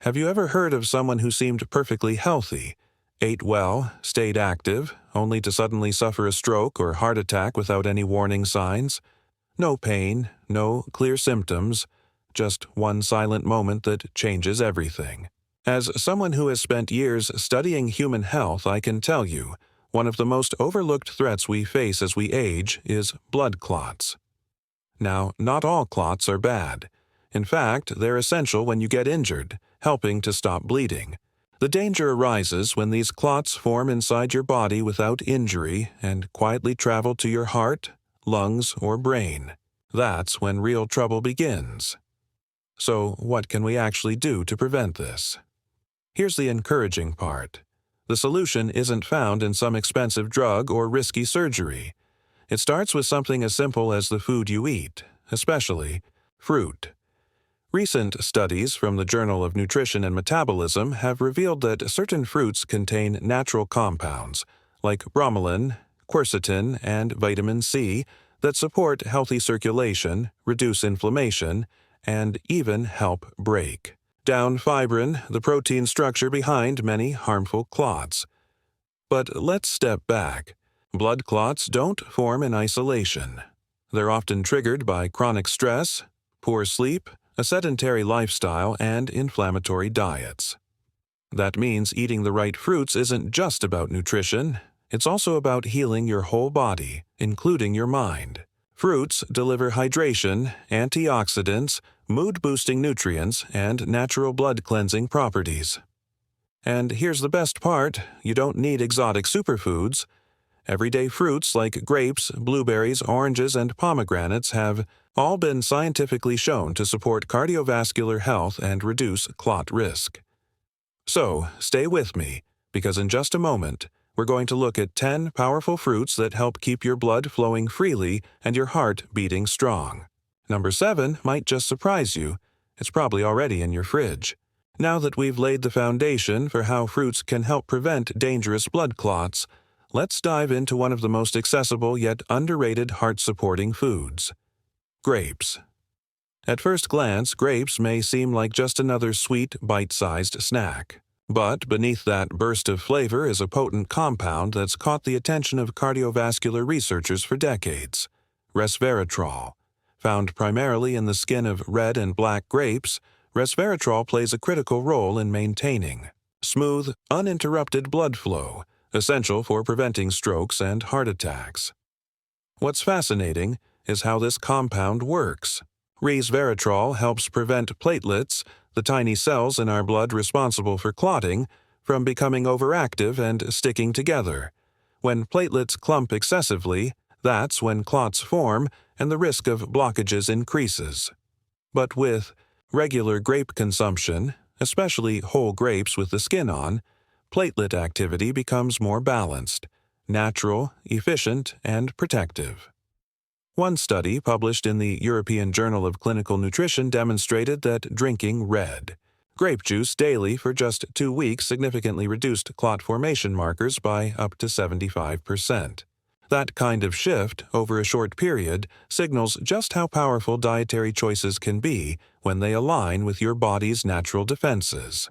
Have you ever heard of someone who seemed perfectly healthy, ate well, stayed active, only to suddenly suffer a stroke or heart attack without any warning signs? No pain, no clear symptoms, just one silent moment that changes everything. As someone who has spent years studying human health, I can tell you, one of the most overlooked threats we face as we age is blood clots. Now, not all clots are bad. In fact, they're essential when you get injured, helping to stop bleeding. The danger arises when these clots form inside your body without injury and quietly travel to your heart, lungs, or brain. That's when real trouble begins. So, what can we actually do to prevent this? Here's the encouraging part. The solution isn't found in some expensive drug or risky surgery. It starts with something as simple as the food you eat, especially fruit. Recent studies from the Journal of Nutrition and Metabolism have revealed that certain fruits contain natural compounds, like bromelain, quercetin, and vitamin C, that support healthy circulation, reduce inflammation, and even help break down fibrin, the protein structure behind many harmful clots. But let's step back. Blood clots don't form in isolation. They're often triggered by chronic stress, poor sleep, a sedentary lifestyle, and inflammatory diets. That means eating the right fruits isn't just about nutrition, it's also about healing your whole body, including your mind. Fruits deliver hydration, antioxidants, mood-boosting nutrients, and natural blood-cleansing properties. And here's the best part, you don't need exotic superfoods. Everyday fruits like grapes, blueberries, oranges, and pomegranates have all been scientifically shown to support cardiovascular health and reduce clot risk. So, stay with me, because in just a moment, we're going to look at 10 powerful fruits that help keep your blood flowing freely and your heart beating strong. Number 7 might just surprise you. It's probably already in your fridge. Now that we've laid the foundation for how fruits can help prevent dangerous blood clots, let's dive into one of the most accessible yet underrated heart-supporting foods: grapes. At first glance, grapes may seem like just another sweet, bite-sized snack. But beneath that burst of flavor is a potent compound that's caught the attention of cardiovascular researchers for decades: resveratrol. Found primarily in the skin of red and black grapes, resveratrol plays a critical role in maintaining smooth, uninterrupted blood flow, essential for preventing strokes and heart attacks. What's fascinating is how this compound works. Resveratrol helps prevent platelets, the tiny cells in our blood responsible for clotting, from becoming overactive and sticking together. When platelets clump excessively, that's when clots form and the risk of blockages increases. But with regular grape consumption, especially whole grapes with the skin on, platelet activity becomes more balanced, natural, efficient, and protective. One study published in the European Journal of Clinical Nutrition demonstrated that drinking red grape juice daily for just 2 weeks significantly reduced clot formation markers by up to 75%. That kind of shift over a short period signals just how powerful dietary choices can be when they align with your body's natural defenses.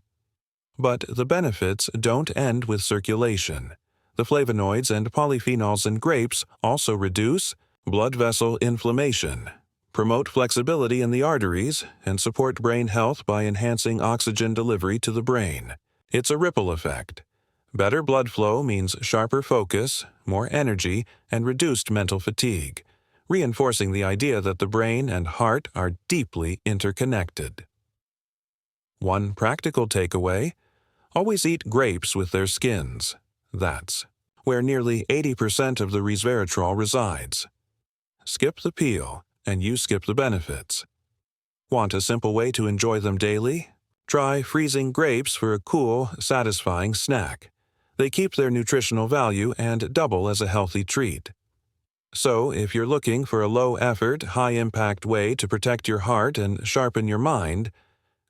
But the benefits don't end with circulation. The flavonoids and polyphenols in grapes also reduce blood vessel inflammation, promote flexibility in the arteries, and support brain health by enhancing oxygen delivery to the brain. It's a ripple effect. Better blood flow means sharper focus, more energy, and reduced mental fatigue, reinforcing the idea that the brain and heart are deeply interconnected. One practical takeaway: always eat grapes with their skins. That's where nearly 80% of the resveratrol resides. Skip the peel, and you skip the benefits. Want a simple way to enjoy them daily? Try freezing grapes for a cool, satisfying snack. They keep their nutritional value and double as a healthy treat. So, if you're looking for a low-effort, high-impact way to protect your heart and sharpen your mind,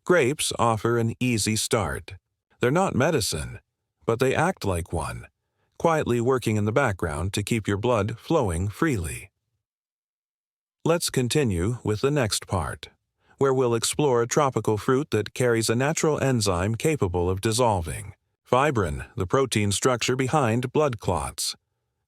grapes offer an easy start. They're not medicine, but they act like one, quietly working in the background to keep your blood flowing freely. Let's continue with the next part. where we'll explore a tropical fruit that carries a natural enzyme capable of dissolving fibrin, the protein structure behind blood clots.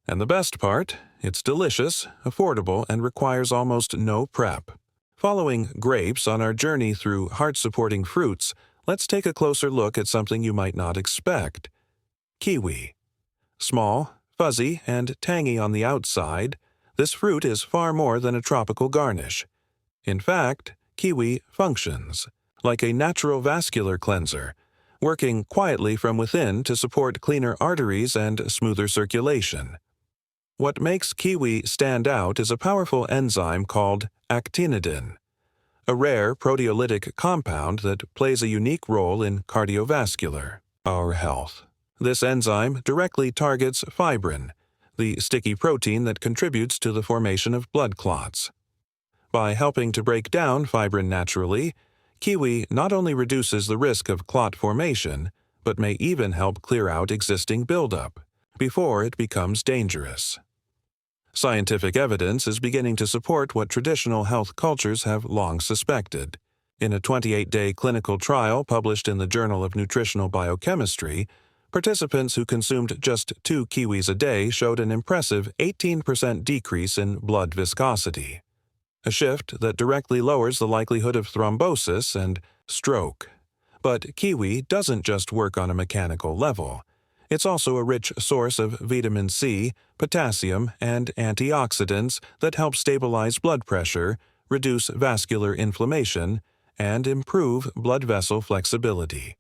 And the best part, it's delicious, affordable, and requires almost no prep. Following grapes on our journey through heart-supporting fruits, let's take a closer look at something you might not expect. Kiwi. Small, fuzzy, and tangy on the outside, this fruit is far more than a tropical garnish. In fact, kiwi functions like a natural vascular cleanser, working quietly from within to support cleaner arteries and smoother circulation. What makes kiwi stand out is a powerful enzyme called actinidin, a rare proteolytic compound that plays a unique role in cardiovascular, our health. This enzyme directly targets fibrin, the sticky protein that contributes to the formation of blood clots. By helping to break down fibrin naturally, kiwi not only reduces the risk of clot formation, but may even help clear out existing buildup before it becomes dangerous. Scientific evidence is beginning to support what traditional health cultures have long suspected. In a 28-day clinical trial published in the Journal of Nutritional Biochemistry, participants who consumed just 2 kiwis a day showed an impressive 18% decrease in blood viscosity, a shift that directly lowers the likelihood of thrombosis and stroke. But kiwi doesn't just work on a mechanical level. It's also a rich source of vitamin C, potassium, and antioxidants that help stabilize blood pressure, reduce vascular inflammation, and improve blood vessel flexibility.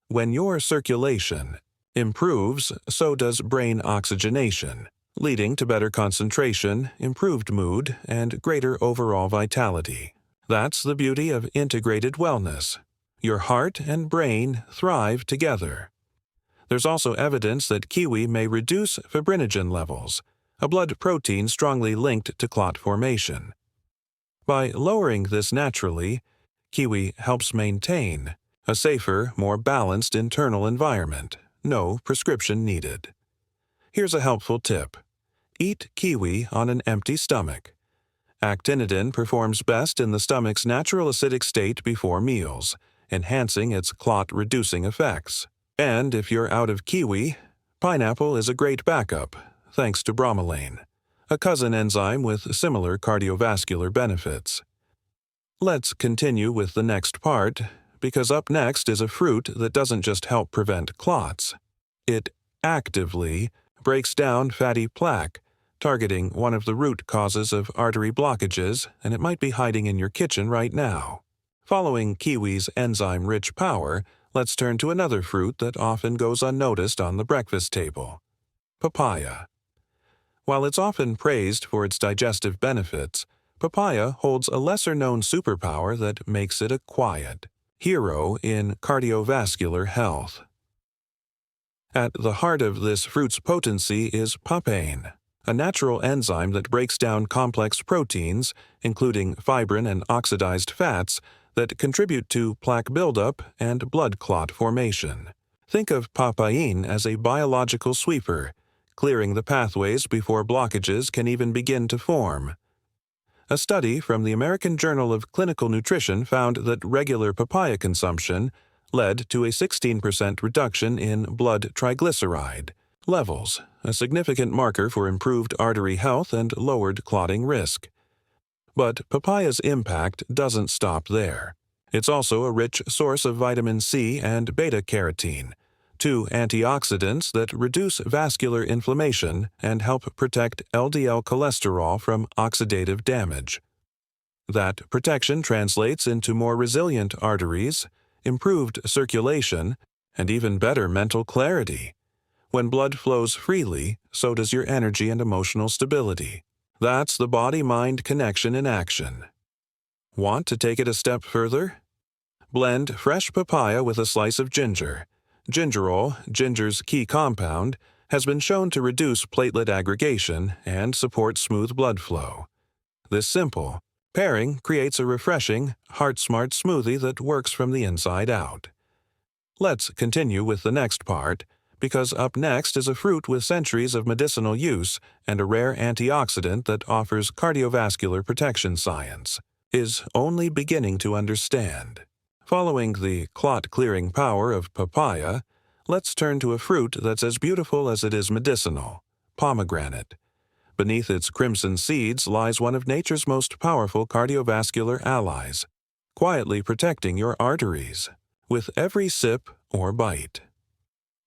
When your circulation improves, so does brain oxygenation, leading to better concentration, improved mood, and greater overall vitality. That's the beauty of integrated wellness. Your heart and brain thrive together. There's also evidence that kiwi may reduce fibrinogen levels, a blood protein strongly linked to clot formation. By lowering this naturally, kiwi helps maintain a safer, more balanced internal environment. No prescription needed. Here's a helpful tip. Eat kiwi on an empty stomach. Actinidin performs best in the stomach's natural acidic state before meals, enhancing its clot-reducing effects. And if you're out of kiwi, pineapple is a great backup, thanks to bromelain, a cousin enzyme with similar cardiovascular benefits. Let's continue with the next part, because up next is a fruit that doesn't just help prevent clots. It actively breaks down fatty plaque, targeting one of the root causes of artery blockages, and it might be hiding in your kitchen right now. Following kiwi's enzyme-rich power, let's turn to another fruit that often goes unnoticed on the breakfast table: papaya. While it's often praised for its digestive benefits, papaya holds a lesser-known superpower that makes it a quiet hero in cardiovascular health. At the heart of this fruit's potency is papain, a natural enzyme that breaks down complex proteins, including fibrin and oxidized fats, that contribute to plaque buildup and blood clot formation. Think of papain as a biological sweeper, clearing the pathways before blockages can even begin to form. A study from the American Journal of Clinical Nutrition found that regular papaya consumption led to a 16% reduction in blood triglyceride levels, a significant marker for improved artery health and lowered clotting risk. But papaya's impact doesn't stop there. It's also a rich source of vitamin C and beta-carotene, 2 antioxidants that reduce vascular inflammation and help protect LDL cholesterol from oxidative damage. That protection translates into more resilient arteries, improved circulation, and even better mental clarity. When blood flows freely, so does your energy and emotional stability. That's the body-mind connection in action. Want to take it a step further? Blend fresh papaya with a slice of ginger. Gingerol, ginger's key compound, has been shown to reduce platelet aggregation and support smooth blood flow. This simple pairing creates a refreshing, heart-smart smoothie that works from the inside out. Let's continue with the next part, because up next is a fruit with centuries of medicinal use and a rare antioxidant that offers cardiovascular protection science. is only beginning to understand. Following the clot-clearing power of papaya, let's turn to a fruit that's as beautiful as it is medicinal, pomegranate. Beneath its crimson seeds lies one of nature's most powerful cardiovascular allies, quietly protecting your arteries with every sip or bite.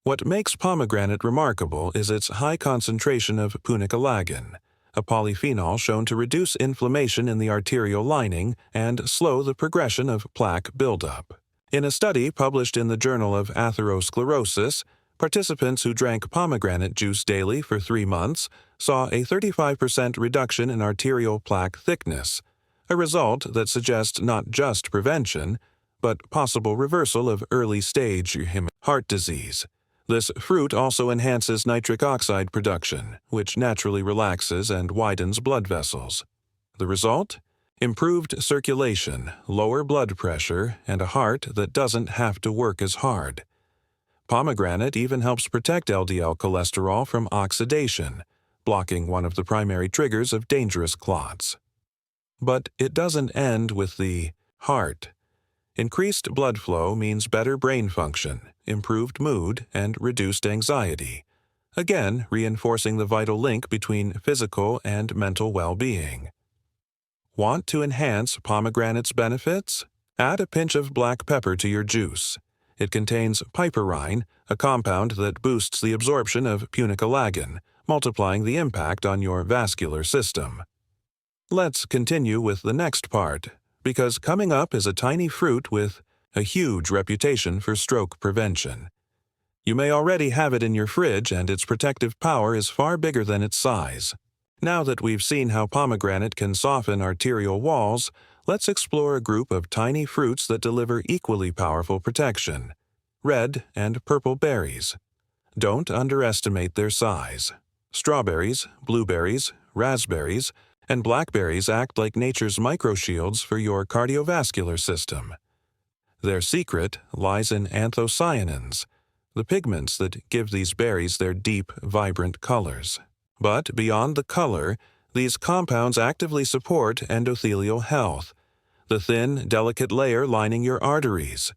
What makes pomegranate remarkable is its high concentration of punicalagin, a polyphenol shown to reduce inflammation in the arterial lining and slow the progression of plaque buildup. In a study published in the Journal of Atherosclerosis, participants who drank pomegranate juice daily for 3 months saw a 35% reduction in arterial plaque thickness, a result that suggests not just prevention, but possible reversal of early-stage heart disease. This fruit also enhances nitric oxide production, which naturally relaxes and widens blood vessels. The result? Improved circulation, lower blood pressure, and a heart that doesn't have to work as hard. Pomegranate even helps protect LDL cholesterol from oxidation, blocking one of the primary triggers of dangerous clots. But it doesn't end with the heart. Increased blood flow means better brain function, improved mood, and reduced anxiety, again reinforcing the vital link between physical and mental well-being. Want to enhance pomegranate's benefits? Add a pinch of black pepper to your juice. It contains piperine, a compound that boosts the absorption of punicalagin, multiplying the impact on your vascular system. Let's continue with the next part, because coming up is a tiny fruit with a huge reputation for stroke prevention. You may already have it in your fridge, and its protective power is far bigger than its size. Now that we've seen how pomegranate can soften arterial walls, let's explore a group of tiny fruits that deliver equally powerful protection: red and purple berries. Don't underestimate their size. Strawberries, blueberries, raspberries, and blackberries act like nature's microshields for your cardiovascular system. Their secret lies in anthocyanins, the pigments that give these berries their deep, vibrant colors. But beyond the color, these compounds actively support endothelial health, the thin, delicate layer lining your arteries.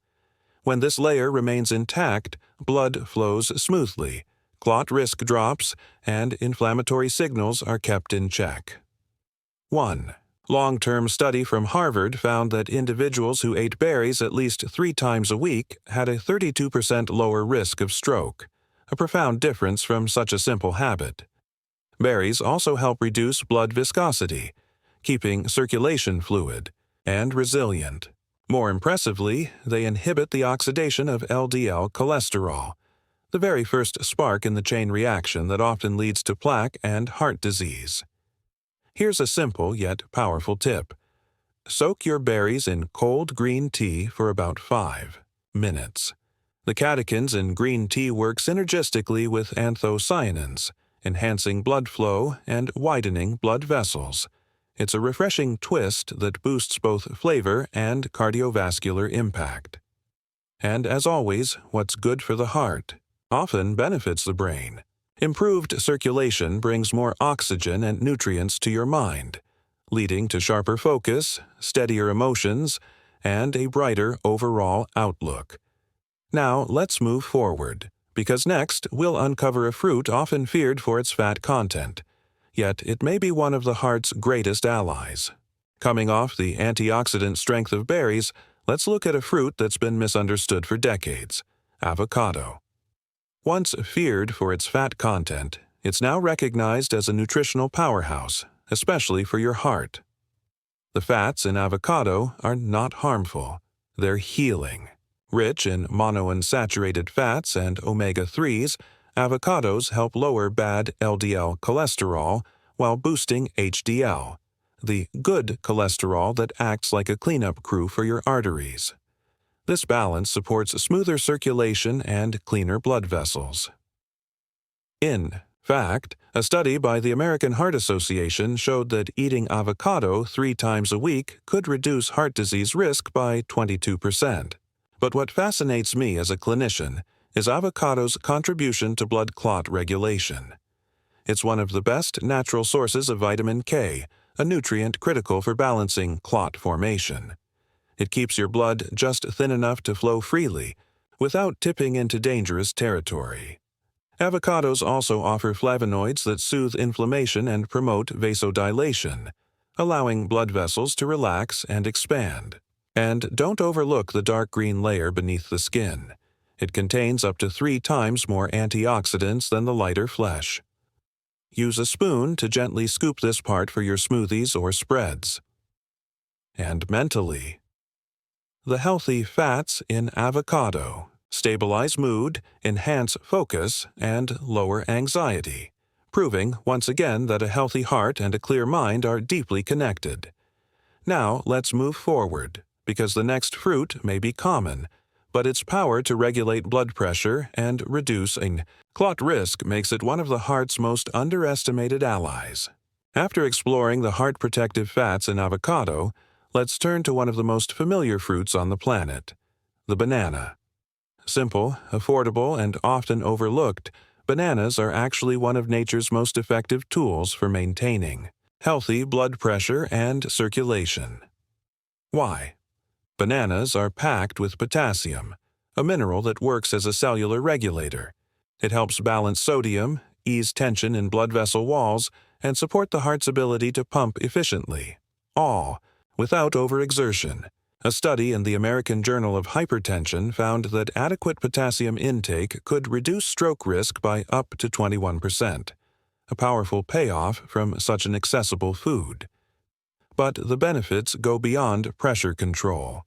When this layer remains intact, blood flows smoothly, clot risk drops, and inflammatory signals are kept in check. 1. Long-term study from Harvard found that individuals who ate berries at least 3 times a week had a 32% lower risk of stroke, a profound difference from such a simple habit. Berries also help reduce blood viscosity, keeping circulation fluid and resilient. More impressively, they inhibit the oxidation of LDL cholesterol, the very first spark in the chain reaction that often leads to plaque and heart disease. Here's a simple yet powerful tip. Soak your berries in cold green tea for about 5 minutes. The catechins in green tea work synergistically with anthocyanins, enhancing blood flow and widening blood vessels. It's a refreshing twist that boosts both flavor and cardiovascular impact. And as always, what's good for the heart often benefits the brain. Improved circulation brings more oxygen and nutrients to your mind, leading to sharper focus, steadier emotions, and a brighter overall outlook. Now let's move forward, because next we'll uncover a fruit often feared for its fat content, yet it may be one of the heart's greatest allies. Coming off the antioxidant strength of berries, let's look at a fruit that's been misunderstood for decades: avocado. Once feared for its fat content, it's now recognized as a nutritional powerhouse, especially for your heart. The fats in avocado are not harmful. They're healing. Rich in monounsaturated fats and omega-3s, avocados help lower bad LDL cholesterol while boosting HDL, the good cholesterol that acts like a cleanup crew for your arteries. This balance supports smoother circulation and cleaner blood vessels. In fact, a study by the American Heart Association showed that eating avocado 3 times a week could reduce heart disease risk by 22%. But what fascinates me as a clinician is avocado's contribution to blood clot regulation. It's one of the best natural sources of vitamin K, a nutrient critical for balancing clot formation. It keeps your blood just thin enough to flow freely, without tipping into dangerous territory. Avocados also offer flavonoids that soothe inflammation and promote vasodilation, allowing blood vessels to relax and expand. And don't overlook the dark green layer beneath the skin. It contains up to 3 times more antioxidants than the lighter flesh. Use a spoon to gently scoop this part for your smoothies or spreads. And mentally, the healthy fats in avocado stabilize mood, enhance focus, and lower anxiety, proving once again that a healthy heart and a clear mind are deeply connected. Now let's move forward, because the next fruit may be common, but its power to regulate blood pressure and reduce clot risk makes it one of the heart's most underestimated allies. After exploring the heart-protective fats in avocado, let's turn to one of the most familiar fruits on the planet, the banana. Simple, affordable, and often overlooked, bananas are actually one of nature's most effective tools for maintaining healthy blood pressure and circulation. Why? Bananas are packed with potassium, a mineral that works as a cellular regulator. It helps balance sodium, ease tension in blood vessel walls, and support the heart's ability to pump efficiently, all without overexertion. A study in the American Journal of Hypertension found that adequate potassium intake could reduce stroke risk by up to 21%, a powerful payoff from such an accessible food. But the benefits go beyond pressure control.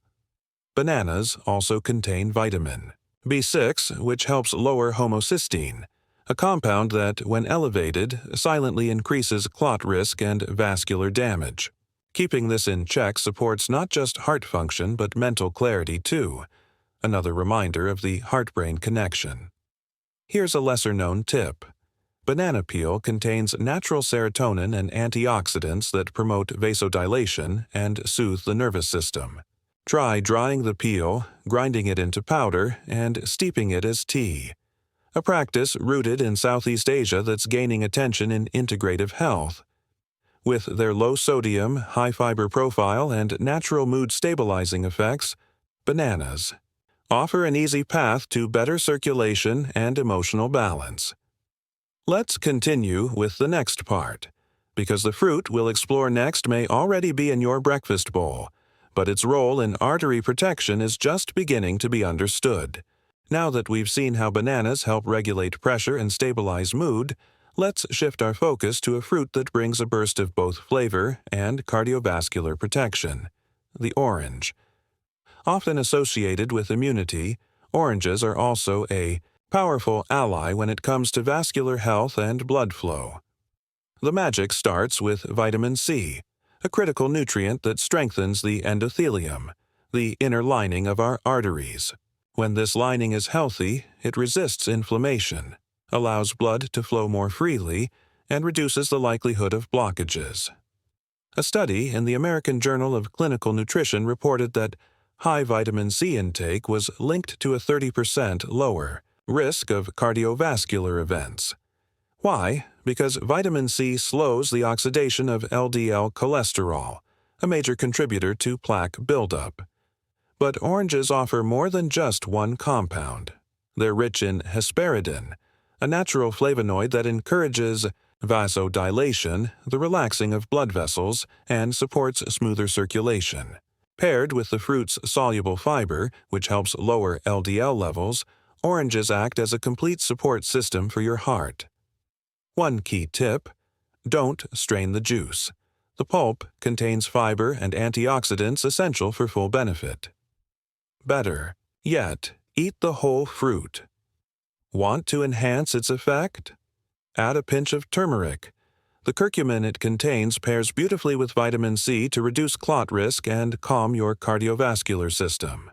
Bananas also contain vitamin B6, which helps lower homocysteine, a compound that, when elevated, silently increases clot risk and vascular damage. Keeping this in check supports not just heart function but mental clarity too, another reminder of the heart-brain connection. Here's a lesser-known tip. Banana peel contains natural serotonin and antioxidants that promote vasodilation and soothe the nervous system. Try drying the peel, grinding it into powder, and steeping it as tea, a practice rooted in Southeast Asia that's gaining attention in integrative health. With their low-sodium, high-fiber profile and natural mood-stabilizing effects, bananas offer an easy path to better circulation and emotional balance. Let's continue with the next part, because the fruit we'll explore next may already be in your breakfast bowl, but its role in artery protection is just beginning to be understood. Now that we've seen how bananas help regulate pressure and stabilize mood, let's shift our focus to a fruit that brings a burst of both flavor and cardiovascular protection, the orange. Often associated with immunity, oranges are also a powerful ally when it comes to vascular health and blood flow. The magic starts with vitamin C, a critical nutrient that strengthens the endothelium, the inner lining of our arteries. When this lining is healthy, it resists inflammation, allows blood to flow more freely, and reduces the likelihood of blockages. A study in the American Journal of Clinical Nutrition reported that high vitamin C intake was linked to a 30% lower risk of cardiovascular events. Why? Because vitamin C slows the oxidation of LDL cholesterol, a major contributor to plaque buildup. But oranges offer more than just one compound. They're rich in hesperidin, a natural flavonoid that encourages vasodilation, the relaxing of blood vessels, and supports smoother circulation. Paired with the fruit's soluble fiber, which helps lower LDL levels, oranges act as a complete support system for your heart. One key tip: don't strain the juice. The pulp contains fiber and antioxidants essential for full benefit. Better yet, eat the whole fruit. Want to enhance its effect? Add a pinch of turmeric. The curcumin it contains pairs beautifully with vitamin C to reduce clot risk and calm your cardiovascular system.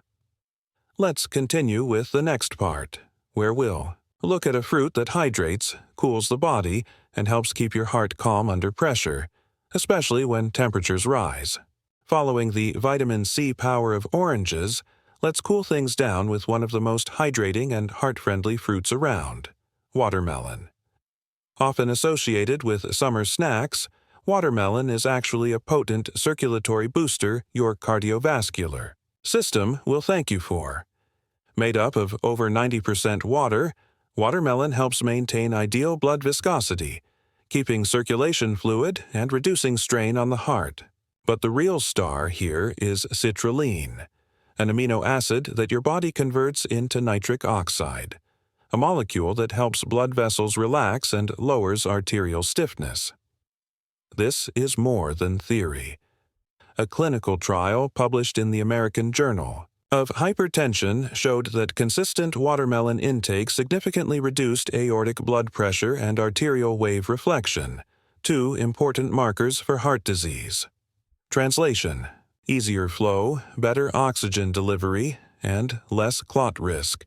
Let's continue with the next part, where we'll look at a fruit that hydrates, cools the body, and helps keep your heart calm under pressure, especially when temperatures rise. Following the vitamin C power of oranges, let's cool things down with one of the most hydrating and heart-friendly fruits around, watermelon. Often associated with summer snacks, watermelon is actually a potent circulatory booster your cardiovascular system will thank you for. Made up of over 90% water, watermelon helps maintain ideal blood viscosity, keeping circulation fluid and reducing strain on the heart. But the real star here is citrulline, an amino acid that your body converts into nitric oxide, a molecule that helps blood vessels relax and lowers arterial stiffness. This is more than theory. A clinical trial published in the American Journal of Hypertension showed that consistent watermelon intake significantly reduced aortic blood pressure and arterial wave reflection, two important markers for heart disease. Translation: easier flow, better oxygen delivery, and less clot risk.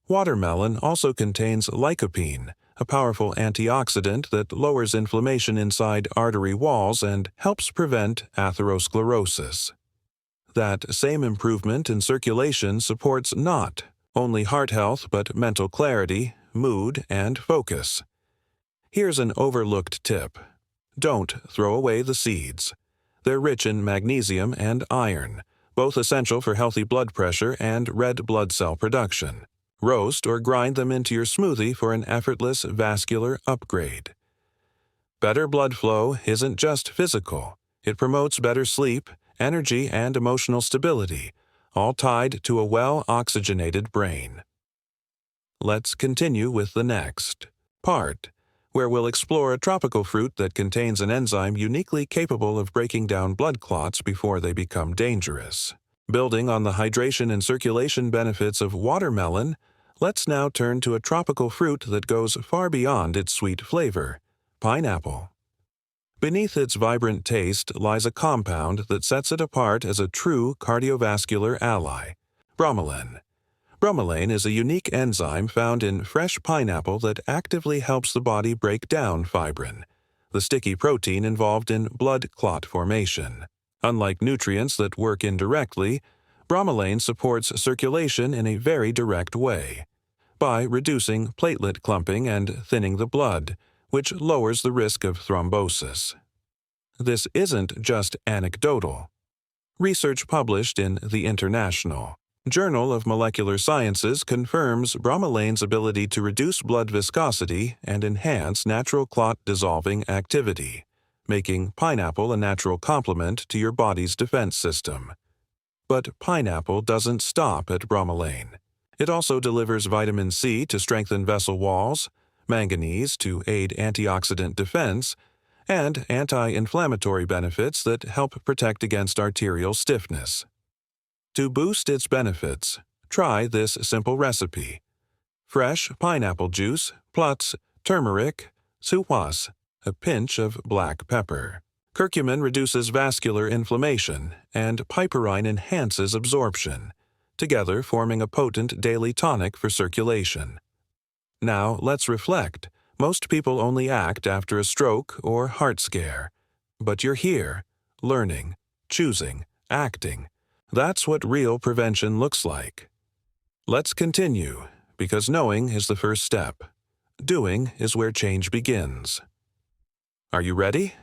Watermelon also contains lycopene, a powerful antioxidant that lowers inflammation inside artery walls and helps prevent atherosclerosis. That same improvement in circulation supports not only heart health but mental clarity, mood, and focus. Here's an overlooked tip. Don't throw away the seeds. They're rich in magnesium and iron, both essential for healthy blood pressure and red blood cell production. Roast or grind them into your smoothie for an effortless vascular upgrade. Better blood flow isn't just physical. It promotes better sleep, energy, and emotional stability, all tied to a well-oxygenated brain. Let's continue with the next part, where we'll explore a tropical fruit that contains an enzyme uniquely capable of breaking down blood clots before they become dangerous. Building on the hydration and circulation benefits of watermelon, let's now turn to a tropical fruit that goes far beyond its sweet flavor: pineapple. Beneath its vibrant taste lies a compound that sets it apart as a true cardiovascular ally: bromelain. Bromelain is a unique enzyme found in fresh pineapple that actively helps the body break down fibrin, the sticky protein involved in blood clot formation. Unlike nutrients that work indirectly, bromelain supports circulation in a very direct way, by reducing platelet clumping and thinning the blood, which lowers the risk of thrombosis. This isn't just anecdotal. Research published in the International Journal of Molecular Sciences confirms bromelain's ability to reduce blood viscosity and enhance natural clot-dissolving activity, making pineapple a natural complement to your body's defense system. But pineapple doesn't stop at bromelain. It also delivers vitamin C to strengthen vessel walls, manganese to aid antioxidant defense, and anti-inflammatory benefits that help protect against arterial stiffness. To boost its benefits, try this simple recipe: fresh pineapple juice plus turmeric, suwas, a pinch of black pepper. Curcumin reduces vascular inflammation, and piperine enhances absorption, together forming a potent daily tonic for circulation. Now let's reflect. Most people only act after a stroke or heart scare. But you're here, learning, choosing, acting. That's what real prevention looks like. Let's continue, because knowing is the first step. Doing is where change begins. Are you ready?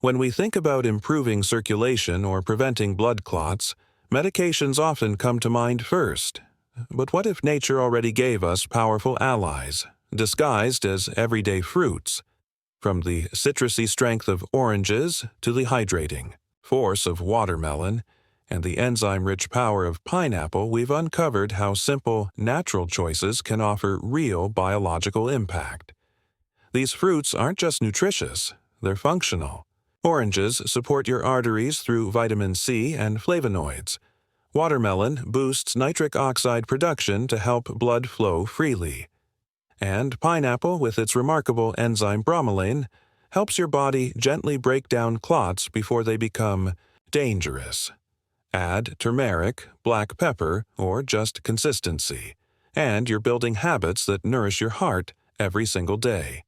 When we think about improving circulation or preventing blood clots, medications often come to mind first. But what if nature already gave us powerful allies, disguised as everyday fruits? From the citrusy strength of oranges to the hydrating force of watermelon and the enzyme-rich power of pineapple, we've uncovered how simple, natural choices can offer real biological impact. These fruits aren't just nutritious, they're functional. Oranges support your arteries through vitamin C and flavonoids. Watermelon boosts nitric oxide production to help blood flow freely. And pineapple, with its remarkable enzyme bromelain, helps your body gently break down clots before they become dangerous. Add turmeric, black pepper, or just consistency, and you're building habits that nourish your heart every single day.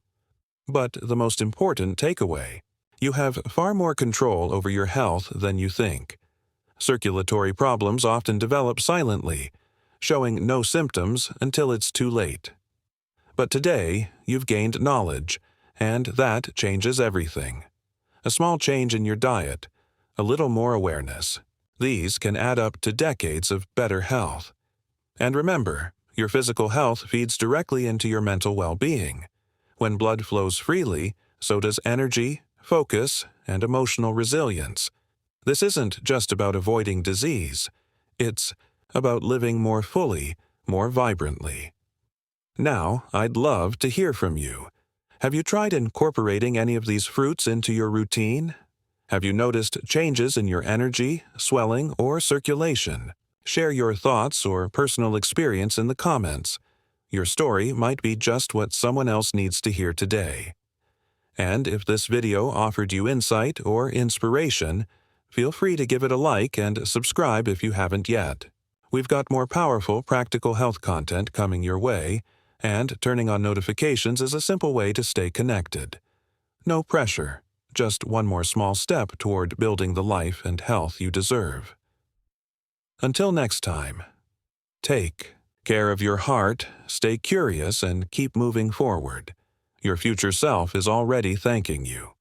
But the most important takeaway: you have far more control over your health than you think. Circulatory problems often develop silently, showing no symptoms until it's too late. But today, you've gained knowledge, and that changes everything. A small change in your diet, a little more awareness. These can add up to decades of better health. And remember, your physical health feeds directly into your mental well-being. When blood flows freely, so does energy, focus, and emotional resilience. This isn't just about avoiding disease. It's about living more fully, more vibrantly. Now, I'd love to hear from you. Have you tried incorporating any of these fruits into your routine? Have you noticed changes in your energy, swelling, or circulation? Share your thoughts or personal experience in the comments. Your story might be just what someone else needs to hear today. And if this video offered you insight or inspiration, feel free to give it a like and subscribe if you haven't yet. We've got more powerful, practical health content coming your way, and turning on notifications is a simple way to stay connected. No pressure, just one more small step toward building the life and health you deserve. Until next time, take care of your heart, stay curious, and keep moving forward. Your future self is already thanking you.